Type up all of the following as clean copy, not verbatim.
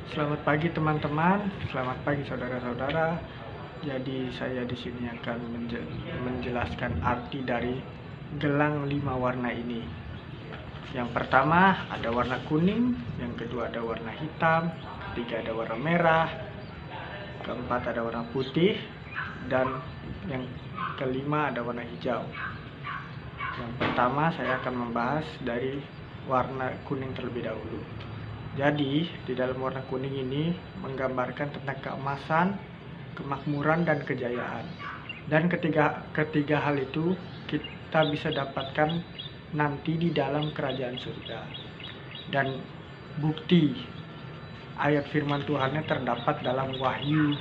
Selamat pagi teman-teman, selamat pagi saudara-saudara. Jadi saya di sini akan menjelaskan arti dari gelang 5 warna ini. Yang pertama ada warna kuning, yang kedua ada warna hitam, ketiga ada warna merah, keempat ada warna putih, dan yang kelima ada warna hijau. Yang pertama saya akan membahas dari warna kuning terlebih dahulu. Jadi, di dalam warna kuning ini menggambarkan tentang keemasan, kemakmuran, dan kejayaan. Dan ketiga hal itu kita bisa dapatkan nanti di dalam kerajaan surga. Dan bukti ayat firman Tuhannya terdapat dalam Wahyu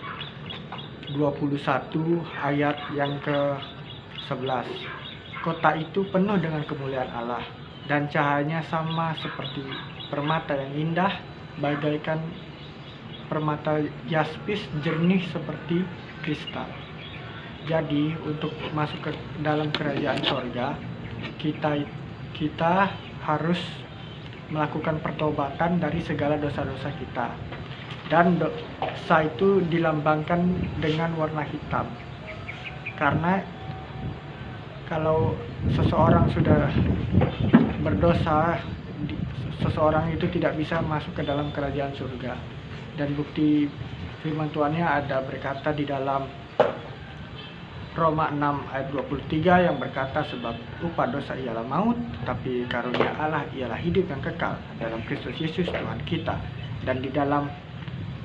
21 ayat yang ke-11. Kota itu penuh dengan kemuliaan Allah, dan cahayanya sama seperti permata yang indah, bagaikan permata yaspis jernih seperti kristal. Jadi untuk masuk ke dalam kerajaan sorga, kita harus melakukan pertobatan dari segala dosa-dosa kita. Dan dosa itu dilambangkan dengan warna hitam. Karena kalau seseorang sudah berdosa, seseorang itu tidak bisa masuk ke dalam kerajaan surga. Dan bukti firman Tuhannya ada berkata di dalam Roma 6 ayat 23 yang berkata, sebab upah dosa ialah maut, tapi karunia Allah ialah hidup yang kekal dalam Kristus Yesus Tuhan kita. Dan di dalam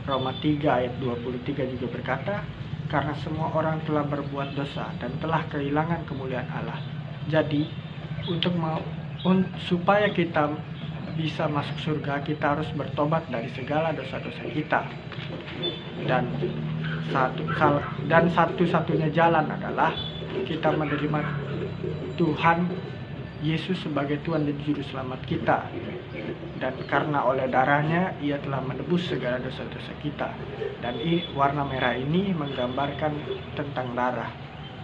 Roma 3 ayat 23 juga berkata, karena semua orang telah berbuat dosa dan telah kehilangan kemuliaan Allah. Jadi supaya kita bisa masuk surga, kita harus bertobat dari segala dosa-dosa kita. Dan satu-satunya jalan adalah kita menerima Tuhan Yesus sebagai Tuhan dan Juru Selamat kita. Dan karena oleh darahnya Ia telah menebus segala dosa-dosa kita. Dan warna merah ini menggambarkan tentang darah,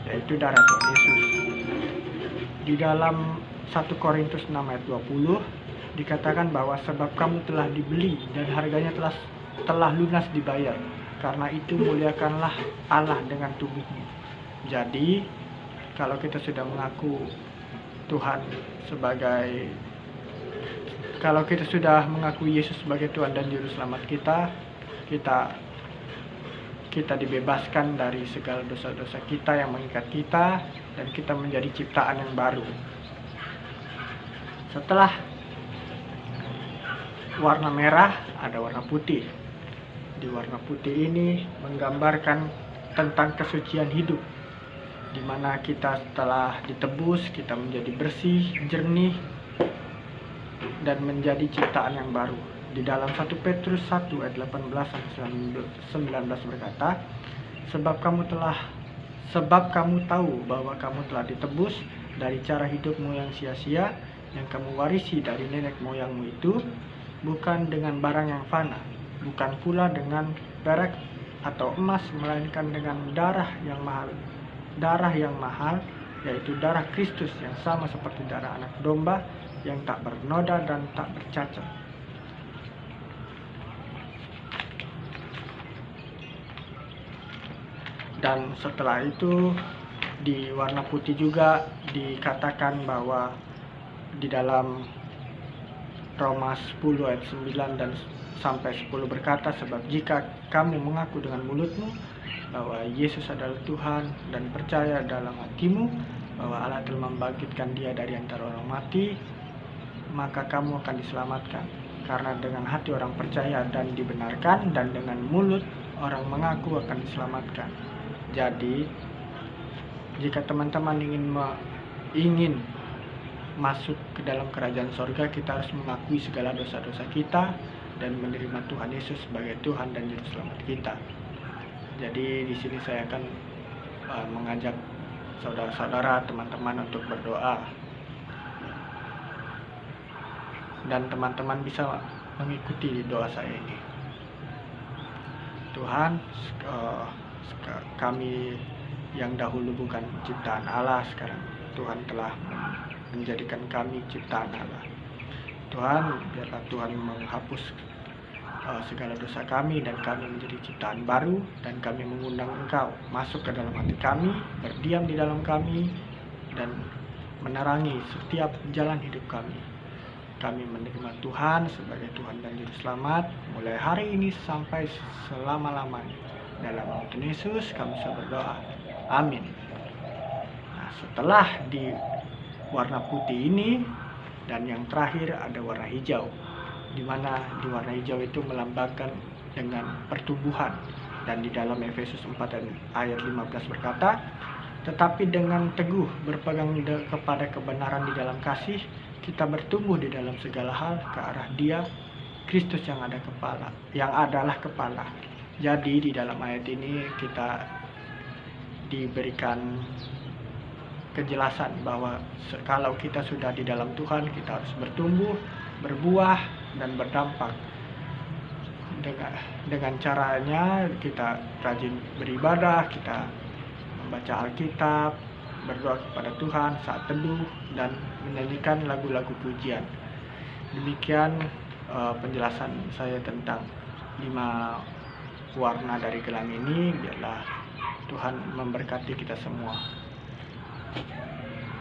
yaitu darah Tuhan Yesus. Di dalam 1 Korintus 6 ayat 20 dikatakan bahwa sebab kamu telah dibeli dan harganya telah lunas dibayar, karena itu muliakanlah Allah dengan tubuhmu. Jadi kalau kita sudah mengaku Tuhan kalau kita sudah mengakui Yesus sebagai Tuhan dan Juru Selamat kita dibebaskan dari segala dosa-dosa kita yang mengikat kita, dan kita menjadi ciptaan yang baru. Setelah warna merah ada warna putih. Di warna putih ini menggambarkan tentang kesucian hidup, di mana kita setelah ditebus, kita menjadi bersih, jernih, dan menjadi ciptaan yang baru. Di dalam 1 Petrus 1 ayat 18-19 berkata, sebab kamu tahu bahwa kamu telah ditebus dari cara hidupmu yang sia-sia yang kamu warisi dari nenek moyangmu itu, bukan dengan barang yang fana, bukan pula dengan perak atau emas, melainkan dengan darah yang mahal, yaitu darah Kristus yang sama seperti darah anak domba yang tak bernoda dan tak bercacat. Dan setelah itu di warna putih juga dikatakan bahwa di dalam Roma 10 ayat 9 dan sampai 10 berkata, sebab jika kamu mengaku dengan mulutmu bahwa Yesus adalah Tuhan dan percaya dalam hatimu bahwa Allah telah membangkitkan Dia dari antara orang mati, maka kamu akan diselamatkan. Karena dengan hati orang percaya dan dibenarkan, dan dengan mulut orang mengaku akan diselamatkan. Jadi jika teman-teman ingin masuk ke dalam kerajaan sorga, kita harus mengakui segala dosa-dosa kita dan menerima Tuhan Yesus sebagai Tuhan dan Juru Selamat kita. Jadi di sini saya akan mengajak saudara-saudara, teman-teman untuk berdoa, dan teman-teman bisa mengikuti doa saya ini. Tuhan, kami yang dahulu bukan ciptaan Allah, sekarang Tuhan telah menjadikan kami ciptaan Allah. Tuhan, biarlah Tuhan menghapus segala dosa kami dan kami menjadi ciptaan baru, dan kami mengundang Engkau masuk ke dalam hati kami, berdiam di dalam kami, dan menerangi setiap jalan hidup kami. Kami menerima Tuhan sebagai Tuhan dan Juru Selamat mulai hari ini sampai selama-lamanya. Dalam nama Tuhan Yesus kami berdoa. Amin. Nah, setelah di warna putih ini, dan yang terakhir ada warna hijau, di mana di warna hijau itu melambangkan dengan pertumbuhan. Dan di dalam Efesus 4 ayat 15 berkata, tetapi dengan teguh berpegang kepada kebenaran di dalam kasih, kita bertumbuh di dalam segala hal ke arah Dia, Kristus yang adalah kepala. Jadi di dalam ayat ini kita diberikan kejelasan bahwa kalau kita sudah di dalam Tuhan, kita harus bertumbuh, berbuah, dan berdampak. Dengan caranya kita rajin beribadah, kita membaca Alkitab, berdoa kepada Tuhan saat teduh, dan menyanyikan lagu-lagu pujian. Demikian penjelasan saya tentang 5 warna dari gelang ini. Biarlah Tuhan memberkati kita semua.